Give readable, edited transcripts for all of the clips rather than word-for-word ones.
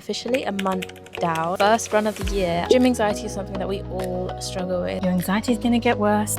Officially a month down, first run of the year. Gym anxiety is something that we all struggle with. Your anxiety is going to get worse.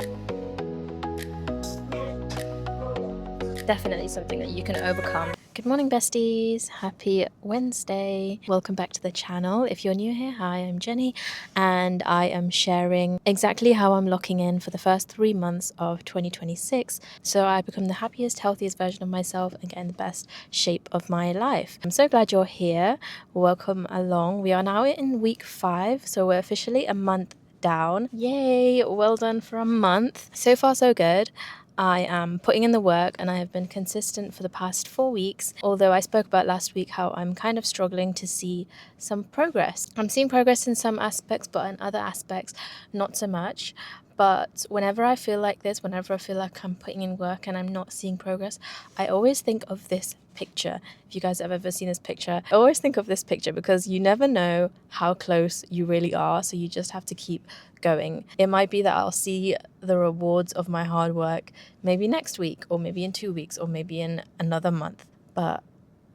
Definitely something that you can overcome. Good morning, besties. Happy Wednesday. Welcome back to the channel. If you're new here, hi, I'm Jenny, and I am sharing exactly how I'm locking in for the first 3 months of 2026 so I become the happiest, healthiest version of myself and get in the best shape of my life. I'm so glad you're here. Welcome along. We are now in week 5, so we're officially a month down. Yay, well done for a month. So far so good. I am putting in the work and I have been consistent for the past 4 weeks, although I spoke about last week how I'm kind of struggling to see some progress. I'm seeing progress in some aspects, but in other aspects not so much. But whenever I feel like this, whenever I feel like I'm putting in work and I'm not seeing progress, I always think of this picture. If you guys have ever seen this picture, I always think of this picture because you never know how close you really are, so you just have to keep going. It might be that I'll see the rewards of my hard work maybe next week, or maybe in 2 weeks, or maybe in another month, but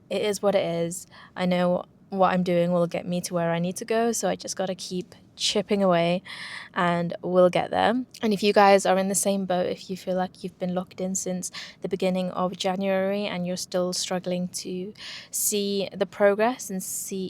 it is what it is. I know what I'm doing will get me to where I need to go, so I just got to keep chipping away and we'll get there. And if you guys are in the same boat, if you feel like you've been locked in since the beginning of January and you're still struggling to see the progress and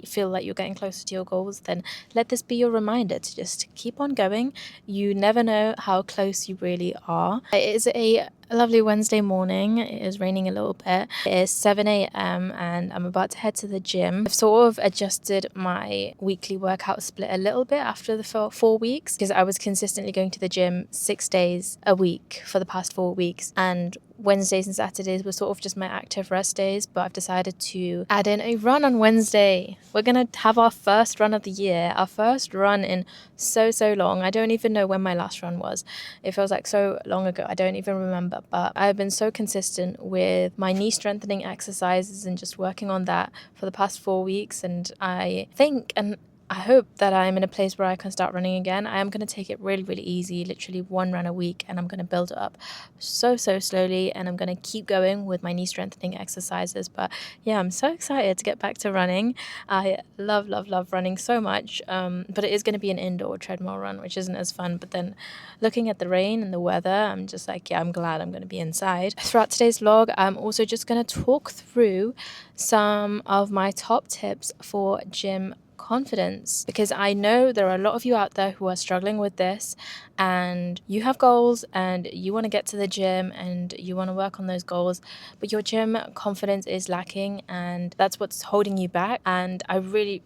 feel like you're getting closer to your goals, then let this be your reminder to just keep on going. You never know how close you really are. It is a lovely Wednesday morning. It is raining a little bit. It is 7 a.m. and I'm about to head to the gym. I've sort of adjusted my weekly workout split a little bit after the 4 weeks, because I was consistently going to the gym 6 days a week for the past 4 weeks, and Wednesdays and Saturdays were sort of just my active rest days, but I've decided to add in a run on Wednesday. We're gonna have our first run of the year, our first run in so long. I don't even know when my last run was. It feels like so long ago. I don't even remember, but I've been so consistent with my knee strengthening exercises and just working on that for the past 4 weeks, and I think and I hope that I'm in a place where I can start running again. I am going to take it really easy, literally 1 run a week, and I'm going to build it up so slowly, and I'm going to keep going with my knee strengthening exercises. But yeah, I'm so excited to get back to running. I love running so much, but it is going to be an indoor treadmill run, which isn't as fun. But then looking at the rain and the weather, I'm just like, yeah, I'm glad I'm going to be inside. Throughout today's vlog, I'm also just going to talk through some of my top tips for gym confidence, because I know there are a lot of you out there who are struggling with this, and you have goals and you want to get to the gym and you want to work on those goals, but your gym confidence is lacking, and that's what's holding you back. And I really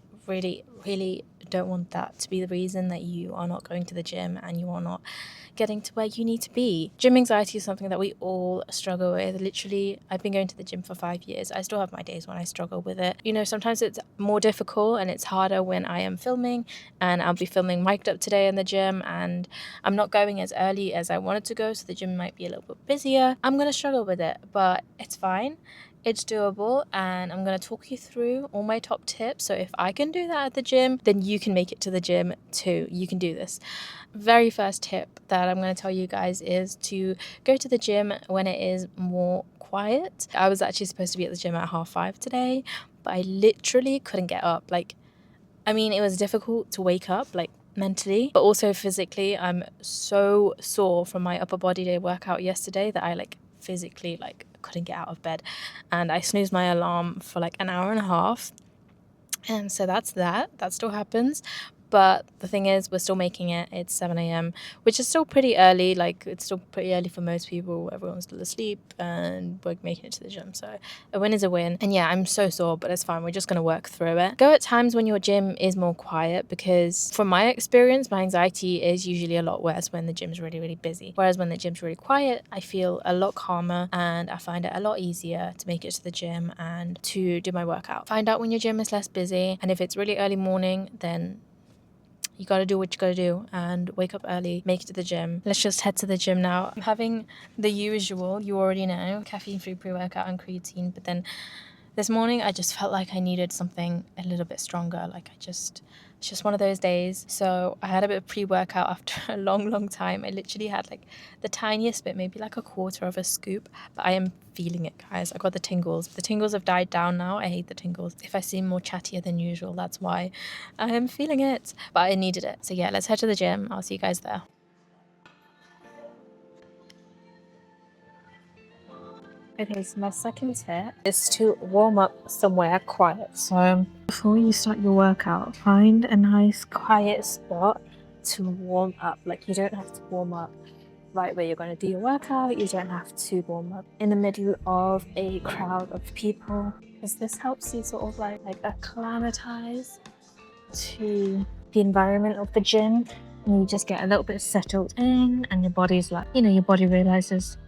don't want that to be the reason that you are not going to the gym and you are not getting to where you need to be. Gym anxiety is something that we all struggle with. Literally, I've been going to the gym for 5 years. I still have my days when I struggle with it. You know, sometimes it's more difficult and it's harder when I am filming, and I'll be filming mic'd up today in the gym and I'm not going as early as I wanted to go, so the gym might be a little bit busier. I'm going to struggle with it, but it's fine. It's doable, and I'm going to talk you through all my top tips. So if I can do that at the gym, then you can make it to the gym too. You can do this. Very first tip that I'm going to tell you guys is to go to the gym when it is more quiet. I was actually supposed to be at the gym at 5:30 today, but I literally couldn't get up. It was difficult to wake up, mentally, but also physically. I'm so sore from my upper body day workout yesterday that I physically couldn't get out of bed, and I snoozed my alarm for an hour and a half, and so that still happens. But the thing is, we're still making it. It's 7 a.m, which is still pretty early. It's still pretty early for most people. Everyone's still asleep and we're making it to the gym. So a win is a win. And yeah, I'm so sore, but it's fine. We're just going to work through it. Go at times when your gym is more quiet, because from my experience, my anxiety is usually a lot worse when the gym's really busy. Whereas when the gym's really quiet, I feel a lot calmer and I find it a lot easier to make it to the gym and to do my workout. Find out when your gym is less busy. And if it's really early morning, then you gotta do what you gotta do and wake up early, make it to the gym. Let's just head to the gym now. I'm having the usual, you already know, caffeine-free pre-workout and creatine, but then This morning I just felt like I needed something a little bit stronger. It's just one of those days. So I had a bit of pre-workout after a long time. I literally had like the tiniest bit, maybe like a quarter of a scoop, but I am feeling it, guys. I got the tingles. The tingles have died down now. I hate the tingles. If I seem more chattier than usual, that's why. I am feeling it, but I needed it. So yeah, let's head to the gym. I'll see you guys there. Okay, so my second tip is to warm up somewhere quiet. So before you start your workout, find a nice quiet spot to warm up. Like, you don't have to warm up right where you're going to do your workout. You don't have to warm up in the middle of a crowd of people, because this helps you sort of like acclimatize to the environment of the gym, and you just get a little bit settled in, and your body's like, your body realizes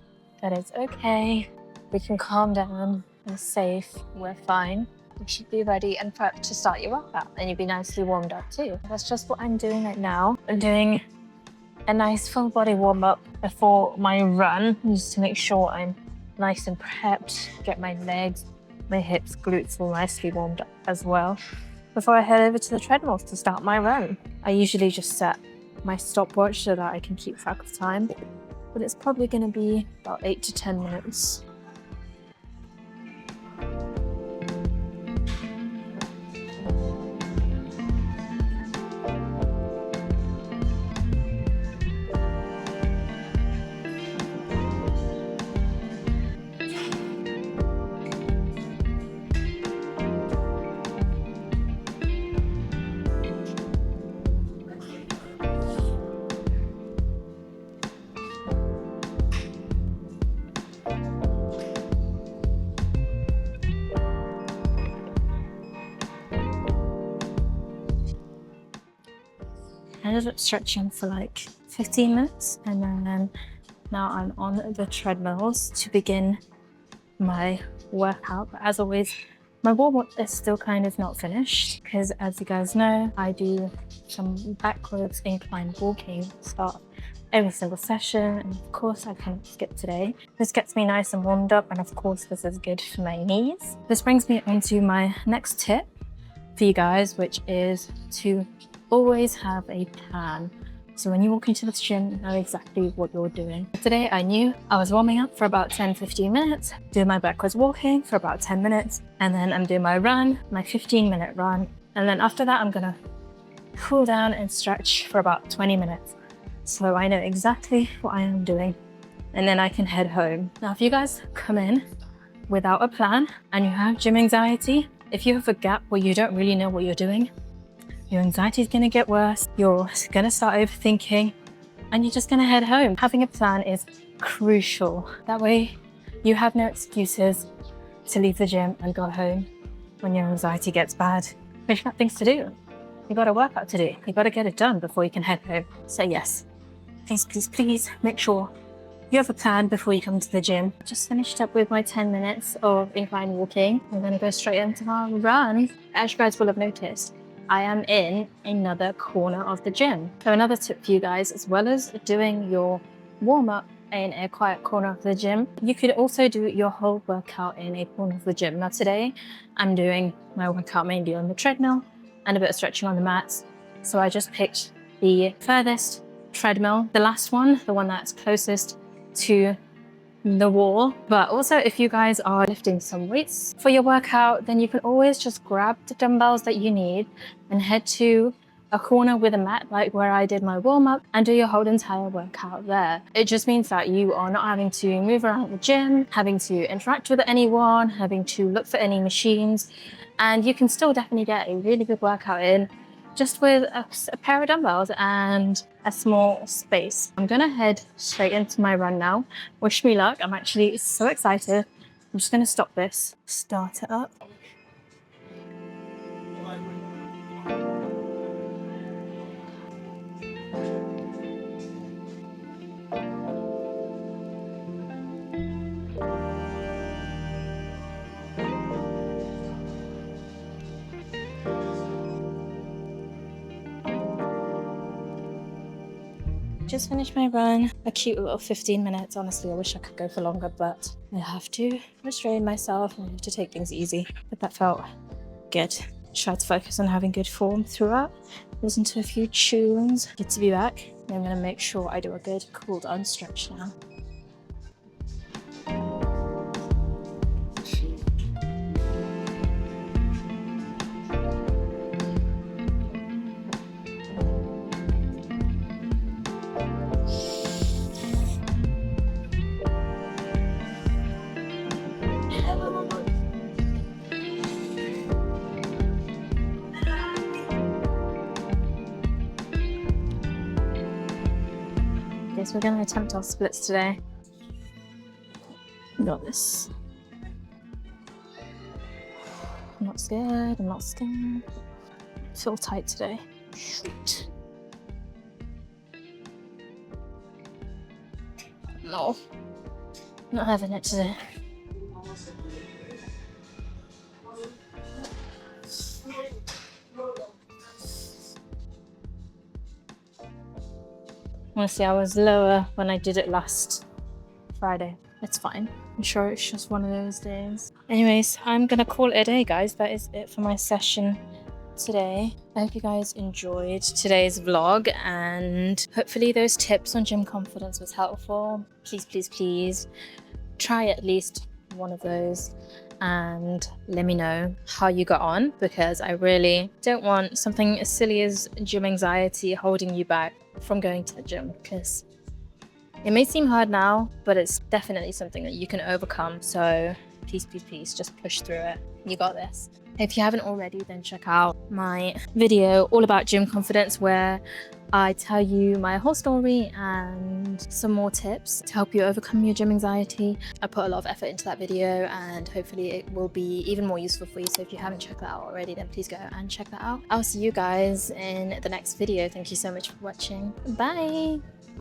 that it's okay. We can calm down, we're safe, we're fine. You should be ready and prepped to start your workout, and you'll be nicely warmed up too. That's just what I'm doing right now. I'm doing a nice full body warm up before my run, just to make sure I'm nice and prepped, get my legs, my hips, glutes all nicely warmed up as well, before I head over to the treadmill to start my run. I usually just set my stopwatch so that I can keep track of time, but it's probably going to be about 8 to 10 minutes. I ended up stretching for like 15 minutes, and then now I'm on the treadmills to begin my workout. But as always, my warm-up is still kind of not finished, because as you guys know, I do some backwards incline walking start every single session, and of course I can't skip today. This gets me nice and warmed up, and of course this is good for my knees. This brings me on to my next tip for you guys, which is to always have a plan. So when you walk into this gym, know exactly what you're doing. Today I knew I was warming up for about 10-15 minutes, doing my backwards walking for about 10 minutes, and then I'm doing my run, my 15-minute run. And then after that, I'm gonna cool down and stretch for about 20 minutes. So I know exactly what I am doing, and then I can head home. Now, if you guys come in without a plan and you have gym anxiety, if you have a gap where you don't really know what you're doing, your anxiety is going to get worse, you're going to start overthinking, and you're just going to head home. Having a plan is crucial. That way you have no excuses to leave the gym and go home when your anxiety gets bad. But you've got things to do. You've got a workout to do. You've got to get it done before you can head home. So yes, please make sure you have a plan before you come to the gym. Just finished up with my 10 minutes of incline walking. I'm going to go straight into my run. As you guys will have noticed, I am in another corner of the gym. So another tip for you guys, as well as doing your warm-up in a quiet corner of the gym, you could also do your whole workout in a corner of the gym. Now today, I'm doing my workout mainly on the treadmill and a bit of stretching on the mats. So I just picked the furthest treadmill, the last one, the one that's closest to the wall. But also, if you guys are lifting some weights for your workout, then you can always just grab the dumbbells that you need and head to a corner with a mat, like where I did my warm-up, and do your whole entire workout there. It just means that you are not having to move around the gym, having to interact with anyone, having to look for any machines, and you can still definitely get a really good workout in just with a pair of dumbbells and a small space. I'm gonna head straight into my run now. Wish me luck. I'm actually so excited. I'm just gonna stop this, start it up. just finished my run. A cute little 15 minutes. Honestly, I wish I could go for longer, but I have to restrain myself and I have to take things easy. But that felt good. Try to focus on having good form throughout. Listen to a few tunes. Good to be back. And I'm going to make sure I do a good cool down stretch now. So we're going to attempt our splits today. Got this. I'm not scared, I'm not scared. I feel tight today. Shoot. No. Not having it today. Honestly, I was lower when I did it last Friday. It's fine. I'm sure it's just one of those days. Anyways, I'm gonna call it a day, guys. That is it for my session today. I hope you guys enjoyed today's vlog and hopefully those tips on gym confidence was helpful. Please, please, please try at least one of those and let me know how you got on, because I really don't want something as silly as gym anxiety holding you back from going to the gym, because it may seem hard now, but it's definitely something that you can overcome. So please, please, please just push through it. You got this. If you haven't already, then check out my video all about gym confidence, where I tell you my whole story and some more tips to help you overcome your gym anxiety. I put a lot of effort into that video and hopefully it will be even more useful for you. So if you haven't checked that out already, then please go and check that out. I'll see you guys in the next video. Thank you so much for watching. Bye.